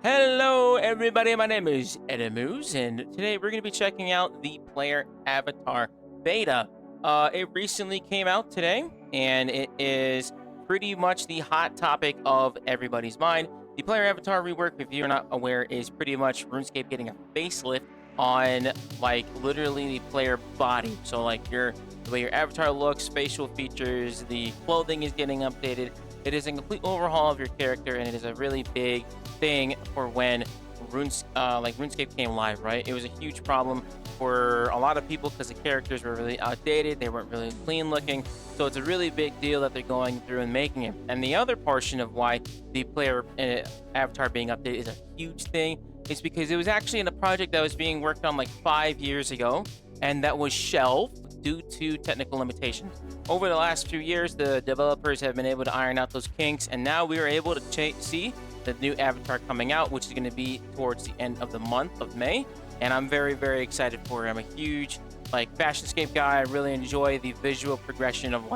Hello, everybody. My name is Edamoos, and today we're going to be checking out the player avatar beta. It recently came out today, and it is pretty much the hot topic of everybody's mind. The player avatar rework, if you're not aware, is pretty much RuneScape getting a facelift on, like, literally the player body. So, like, the way your avatar looks, facial features, the clothing is getting updated. It is a complete overhaul of your character, and it is a really big thing for when RuneScape came live, right? It was a huge problem for a lot of people because the characters were really outdated. They weren't really clean looking. So it's a really big deal that they're going through and making it. And the other portion of why the player avatar being updated is a huge thing is because it was actually in a project that was being worked on like 5 years ago, and that was shelved due to technical limitations. Over the last few years, the developers have been able to iron out those kinks, and now we are able to see the new avatar coming out, which is going to be towards the end of the month of May. And I'm very, very excited for it. I'm a huge Fashionscape guy. I really enjoy the visual progression of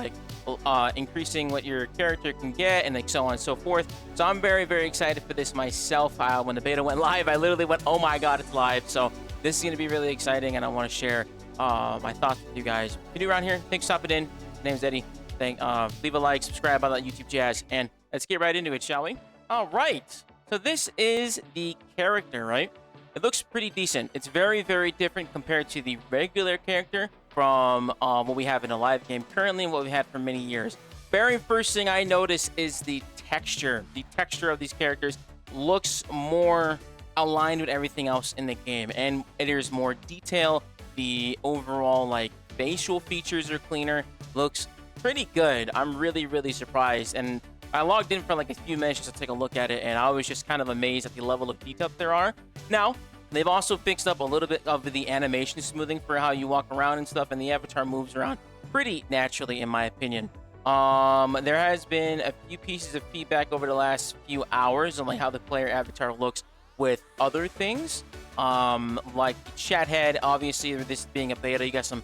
increasing what your character can get and so on and so forth. So I'm very, very excited for this myself. When the beta went live, I literally went, oh my god, it's live. So this is going to be really exciting, and I want to share my thoughts with you guys. If you're new around here, thanks for stopping in. My name's Eddie. Leave a like, subscribe, all that YouTube jazz, and let's get right into it, shall we? All right. So this is the character, right? It looks pretty decent. It's very, very different compared to the regular character from what we have in a live game currently and what we had for many years. Very first thing I notice is the texture. The texture of these characters looks more aligned with everything else in the game, and there's more detail. The overall facial features are cleaner. Looks pretty good. I'm really, really surprised, and I logged in for a few minutes just to take a look at it, and I was just kind of amazed at the level of detail there are. Now, they've also fixed up a little bit of the animation smoothing for how you walk around and stuff, and the avatar moves around pretty naturally, in my opinion. There has been a few pieces of feedback over the last few hours on how the player avatar looks with other things. Like the chat head, obviously, with this being a beta, you got some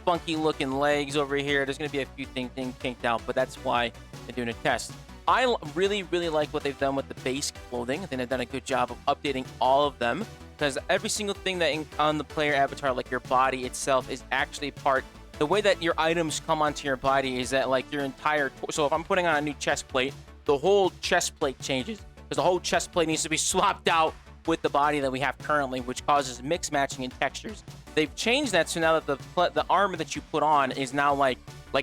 funky looking legs over here. There's going to be a few things kinked out, but that's why they're doing a test. I really, really like what they've done with the base clothing. I think they've done a good job of updating all of them, because every single thing that on the player avatar, like your body itself, is actually part. The way that your items come onto your body is that your entire. So if I'm putting on a new chest plate, the whole chest plate changes, because the whole chest plate needs to be swapped out with the body that we have currently, which causes mix matching in textures. They've changed that, so now that the armor that you put on is now like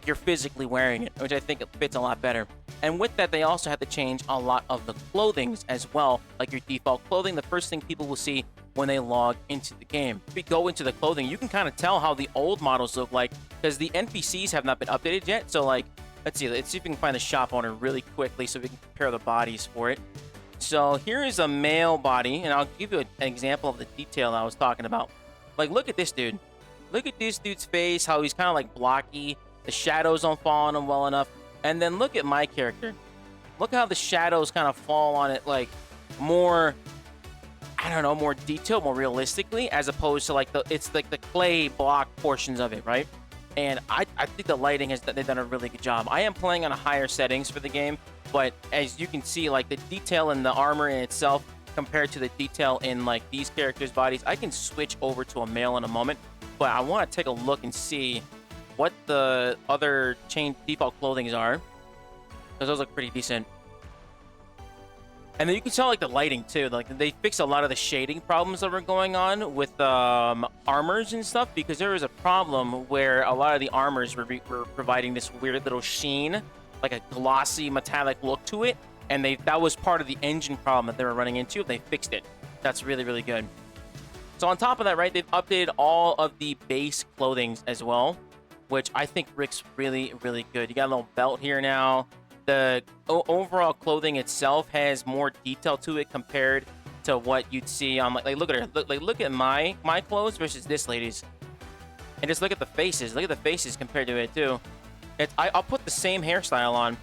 you're physically wearing it, which I think it fits a lot better. And with that, they also have to change a lot of the clothings as well, like your default clothing. The first thing people will see when they log into the game. If we go into the clothing, you can kind of tell how the old models look like, because the NPCs have not been updated yet. So let's see if we can find the shop owner really quickly so we can compare the bodies for it. So here is a male body, and I'll give you an example of the detail I was talking about. Look at this dude. Look at this dude's face, how he's kind of blocky. The shadows don't fall on him well enough. And then look at my character. Look how the shadows kind of fall on it, more, I don't know, more detailed, more realistically, as opposed to the clay block portions of it, right? And I think the lighting they've done a really good job. I am playing on a higher settings for the game, but as you can see, the detail in the armor in itself compared to the detail in these characters' bodies, I can switch over to a male in a moment, but I want to take a look and see what the other default clothings are, because those look pretty decent. And then you can tell the lighting too. They fixed a lot of the shading problems that were going on with armors and stuff, because there was a problem where a lot of the armors were providing this weird little sheen, like a glossy metallic look to it, and that was part of the engine problem that they were running into. They fixed it. That's really, really good. So on top of that, right, they've updated all of the base clothings as well, which I think looks really, really good. You got a little belt here now. The overall clothing itself has more detail to it compared to what you'd see on look at her. Look at my clothes versus this lady's, and just look at the faces. Look at the faces compared to it too. I'll put the same hairstyle on.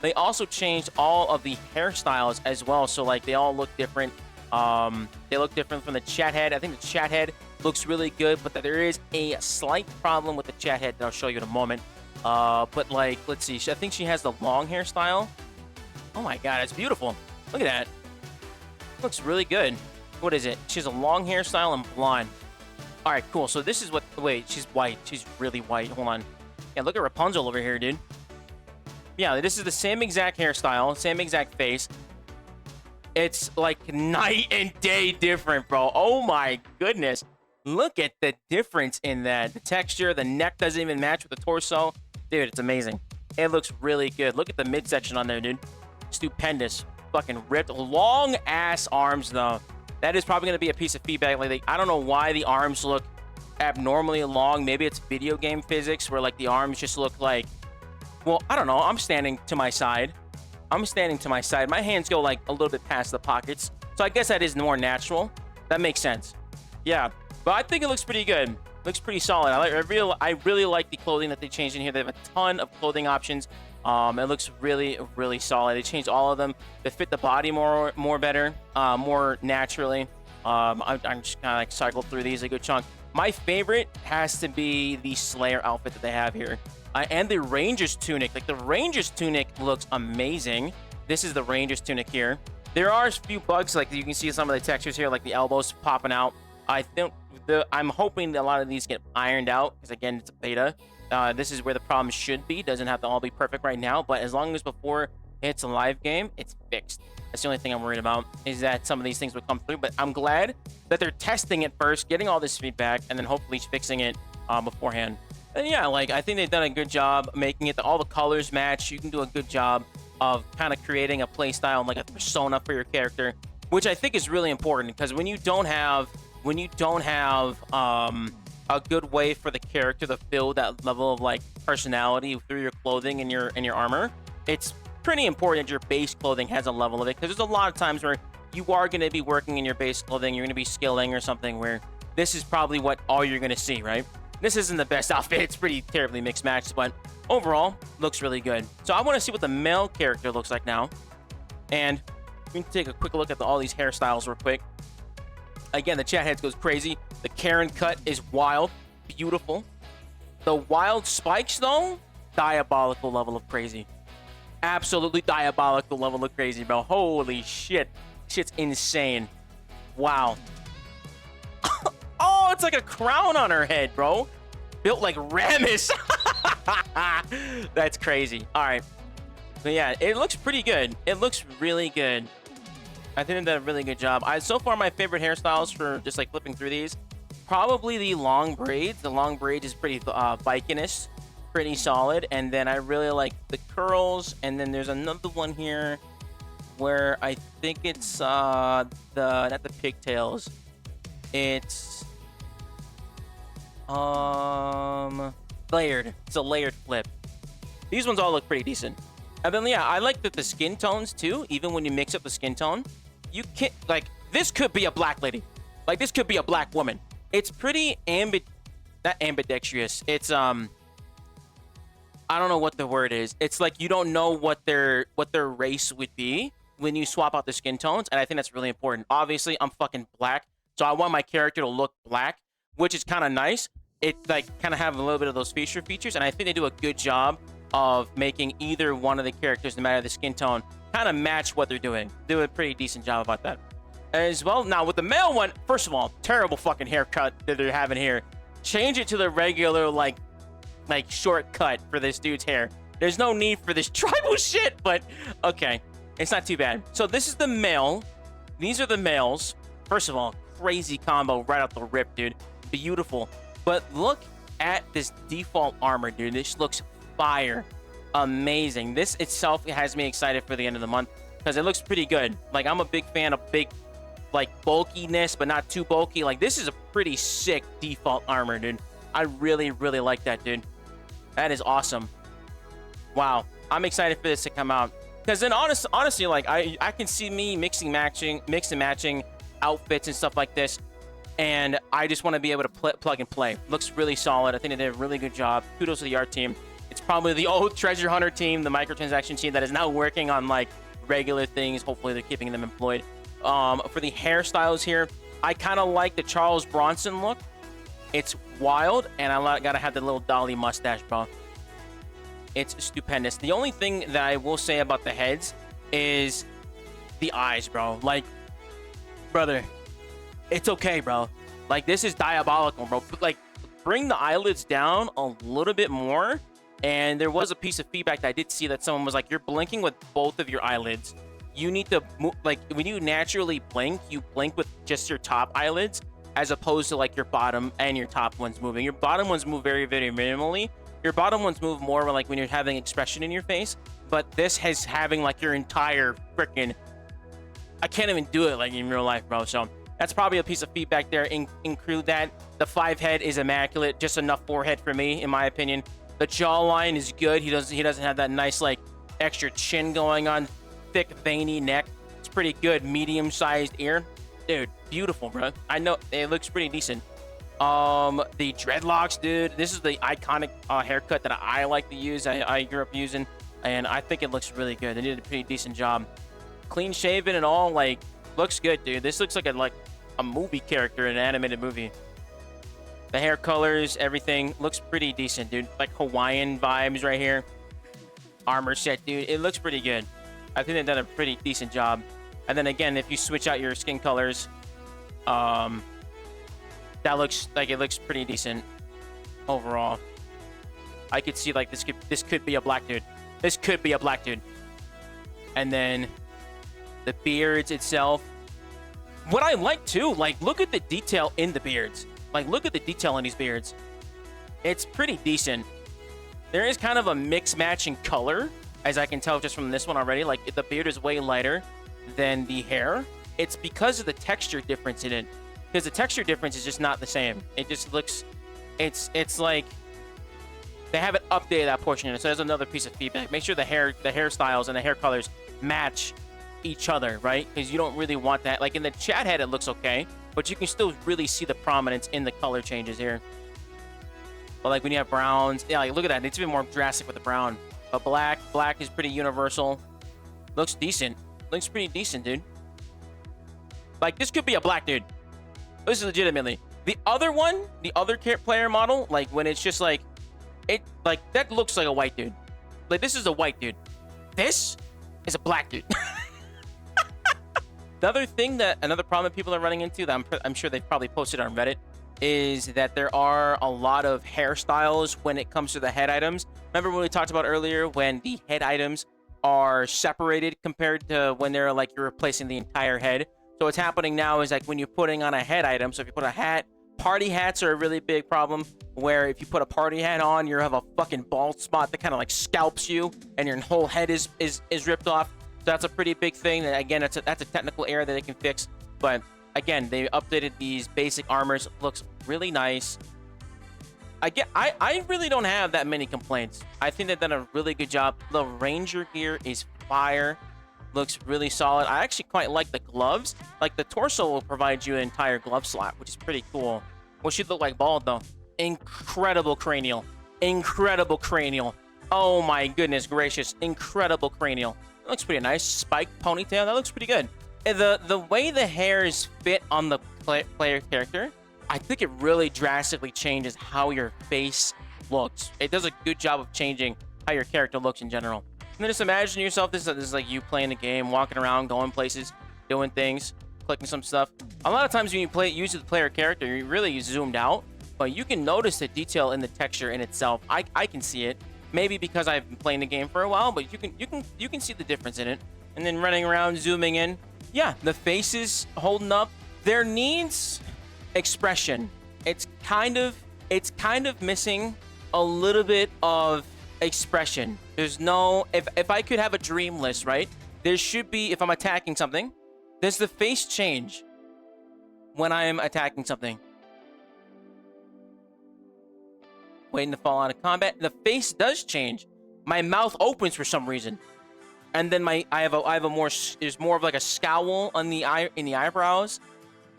They also changed all of the hairstyles as well, so they all look different. They look different from the chat head. I think the chat head looks really good, but there is a slight problem with the chat head that I'll show you in a moment. But let's see. I think she has the long hairstyle. Oh my god, it's beautiful. Look at that. Looks really good. What is it? She has a long hairstyle and blonde. All right, cool. So this is what... Wait, she's white. She's really white. Hold on. Yeah, look at Rapunzel over here, dude. Yeah, this is the same exact hairstyle, same exact face. It's like night and day different, bro. Oh my goodness. Look at the difference in that. The texture, the neck doesn't even match with the torso. Dude, it's amazing. It looks really good. Look at the midsection on there, dude. Stupendous. Fucking ripped. Long ass arms, though. That is probably going to be a piece of feedback. Like, I don't know why the arms look abnormally long. Maybe it's video game physics where, like, the arms just look like... Well, I don't know. I'm standing to my side. My hands go, like, a little bit past the pockets. So I guess that is more natural. That makes sense. Yeah. But I think it looks pretty good. Looks pretty solid. I really like the clothing that they changed in here. They have a ton of clothing options. It looks really, really solid. They changed all of them to fit the body more better, more naturally. I'm just kind of like cycled through these a good chunk. My favorite has to be the Slayer outfit that they have here. And the Ranger's tunic. Like, the Ranger's tunic looks amazing. This is the Ranger's tunic here. There are a few bugs, like you can see some of the textures here, like the elbows popping out. I'm hoping that a lot of these get ironed out, because again, it's a beta. This is where the problem should be. Doesn't have to all be perfect right now, but as long as before it's a live game, it's fixed. That's the only thing I'm worried about, is that some of these things would come through. But I'm glad that they're testing it first, getting all this feedback, and then hopefully fixing it beforehand. And yeah, like, I think they've done a good job making it all the colors match. You can do a good job of kind of creating a play style and like a persona for your character, which I think is really important, because when you don't have a good way for the character to fill that level of like personality through your clothing and your armor, it's pretty important that your base clothing has a level of it, because there's a lot of times where you are going to be working in your base clothing, you're going to be skilling or something, where this is probably what all you're going to see, right? This isn't the best outfit. It's pretty terribly mixed matched, but overall looks really good. So I want to see what the male character looks like now, and we can take a quick look at all these hairstyles real quick. Again, the chat heads goes crazy. The Karen cut is wild, beautiful. The wild spikes, though, diabolical level of crazy. Absolutely diabolical level of crazy, bro. Holy shit. Shit's insane. Wow. Oh, it's like a crown on her head, bro. Built like Ramus. That's crazy. All right. But yeah, it looks pretty good. It looks really good. I think they did a really good job. So far, my favorite hairstyles for just like flipping through these, probably the long braids. The long braids is pretty Viking-ish, pretty solid. And then I really like the curls. And then there's another one here where I think it's not the pigtails. It's layered. It's a layered flip. These ones all look pretty decent. And then yeah, I like the skin tones too. Even when you mix up the skin tone, you can't, like, this could be a black lady. Like, this could be a black woman. It's pretty not ambidextrous. It's I don't know what the word is. It's like you don't know what their race would be when you swap out the skin tones, and I think that's really important. Obviously, I'm fucking black, so I want my character to look black, which is kind of nice. It like kind of have a little bit of those features, and I think they do a good job of making either one of the characters, no matter the skin tone, kind of match what they're doing. They do a pretty decent job about that as well. Now with the male one, first of all, terrible fucking haircut that they're having here. Change it to the regular like shortcut for this dude's hair. There's no need for this tribal shit, but okay, it's not too bad. So this is the male. These are the males. First of all, crazy combo right out the rip, dude. Beautiful. But look at this default armor, dude. This looks fire. Amazing. This itself has me excited for the end of the month because it looks pretty good. Like, I'm a big fan of big, like, bulkiness, but not too bulky. Like, this is a pretty sick default armor, dude. I really, really like that, dude. That is awesome. Wow. I'm excited for this to come out. Because then, honestly, like, I can see me mix and matching outfits and stuff like this. And I just want to be able to plug and play. Looks really solid. I think they did a really good job. Kudos to the art team. It's probably the old treasure hunter team, the microtransaction team that is now working on like regular things. Hopefully they're keeping them employed. For the hairstyles here, I kind of like the Charles Bronson look. It's wild, and I gotta have the little dolly mustache, bro. It's stupendous. The only thing that I will say about the heads is the eyes, bro. Like, brother, it's okay, bro. Like, this is diabolical, bro. Like, bring the eyelids down a little bit more. And there was a piece of feedback that I did see that someone was like, you're blinking with both of your eyelids. You need to move, like, when you naturally blink, you blink with just your top eyelids, as opposed to like your bottom and your top ones moving. Your bottom ones move very, very minimally. Your bottom ones move more like when you're having expression in your face. But this has having like your entire freaking, I can't even do it like in real life, bro. So that's probably a piece of feedback there. Include that. The 5 head is immaculate. Just enough forehead for me, in my opinion. The jawline is good. He doesn't have that nice like extra chin going on. Thick veiny neck. It's pretty good. Medium-sized ear. Dude, beautiful, bro. I know it looks pretty decent. The dreadlocks, dude. This is the iconic haircut that I like to use. I grew up using, and I think it looks really good. They did a pretty decent job. Clean shaven and all, like, looks good, dude. This looks like a movie character in an animated movie. The hair colors, everything looks pretty decent, dude. Like Hawaiian vibes right here. Armor set, dude. It looks pretty good. I think they've done a pretty decent job. And then again, if you switch out your skin colors, that looks like it looks pretty decent overall. I could see like this could be a black dude. This could be a black dude. And then the beards itself. What I like too, like look at the detail in the beards. Like look at the detail in these beards. It's pretty decent. There is kind of a mix match in color, as I can tell just from this one already. Like the beard is way lighter than the hair. It's because of the texture difference in it. Because the texture difference is just not the same. It just looks, it's like they haven't updated that portion in it. So there's another piece of feedback. Make sure the hairstyles and the hair colors match each other, right? Because you don't really want that. Like in the chat head, it looks okay, but you can still really see the prominence in the color changes here. But like when you have browns, yeah, like look at that. It's even more drastic with the brown. But black is pretty universal. Looks decent. Looks pretty decent, dude. Like this could be a black dude. This is legitimately. The other one, the other player model, like when it's just like, that looks like a white dude. Like this is a white dude. This is a black dude. The other thing another problem that people are running into that I'm sure they've probably posted on Reddit is that there are a lot of hairstyles when it comes to the head items. Remember when we talked about earlier when the head items are separated compared to when they're like you're replacing the entire head? So what's happening now is like when you're putting on a head item, so if you put a hat, party hats are a really big problem, where if you put a party hat on, you have a fucking bald spot that kind of like scalps you and your whole head is ripped off. So that's a pretty big thing. And again, that's a technical error that they can fix. But again, they updated these basic armors. Looks really nice. I really don't have that many complaints. I think they've done a really good job. The Ranger gear is fire. Looks really solid. I actually quite like the gloves. Like the torso will provide you an entire glove slot, which is pretty cool. What should look like bald though? Incredible cranial. Incredible cranial. Oh my goodness gracious. Incredible cranial. That looks pretty nice. Spiked ponytail. That looks pretty good. And the way the hairs fit on the player character, I think it really drastically changes how your face looks. It does a good job of changing how your character looks in general. And then just imagine yourself, this is like you playing the game, walking around, going places, doing things, clicking some stuff. A lot of times when you use the player character, you're really zoomed out, but you can notice the detail in the texture in itself. I can see it. Maybe because I've been playing the game for a while, but you can see the difference in it. And then running around, zooming in. Yeah, the face is holding up. There needs expression. It's kind of missing a little bit of expression. There's no, if I could have a dream list, right? There should be, if I'm attacking something, does the face change when I am attacking something? Waiting to fall out of combat. The face does change. My mouth opens for some reason, and then there's more of like a scowl on the in the eyebrows.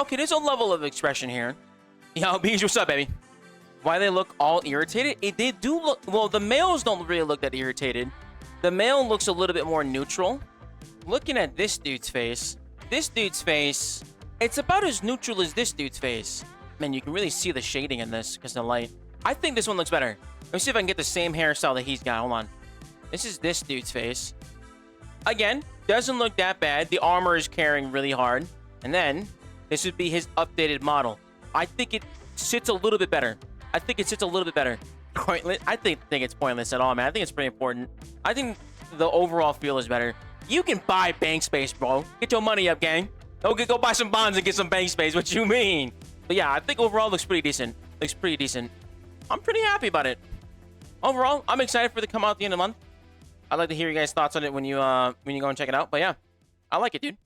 Okay, there's a level of expression here. Yo, Beej, what's up, baby? Why they look all irritated? They do look, well, the males don't really look that irritated. The male looks a little bit more neutral. Looking at this dude's face, it's about as neutral as this dude's face. Man, you can really see the shading in this because of the light. I think this one looks better. Let me see if I can get the same hairstyle that he's got. Hold on. This is this dude's face. Again, doesn't look that bad. The armor is carrying really hard. And then This would be his updated model. I think it sits a little bit better. I think it sits a little bit better. Pointless? I think it's pointless at all, man. I think it's pretty important. I think the overall feel is better. You can buy bank space, bro. Get your money up, gang. Go buy some bonds and get some bank space. What you mean? But yeah, I think overall looks pretty decent. Looks pretty decent. I'm pretty happy about it. Overall, I'm excited for it to come out at the end of the month. I'd like to hear you guys' thoughts on it when you go and check it out. But yeah, I like it, dude.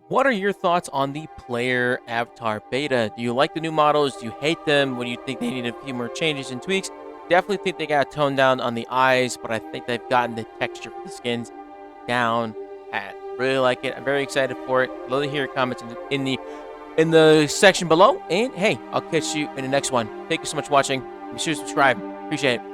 What are your thoughts on the player avatar beta? Do you like the new models? Do you hate them? What do you think they need a few more changes and tweaks? Definitely think they got toned down on the eyes, but I think they've gotten the texture for the skins down pat. Really like it. I'm very excited for it. Love to hear your comments in the section below. And hey, I'll catch you in the next one. Thank you so much for watching. Be sure to subscribe. Appreciate it.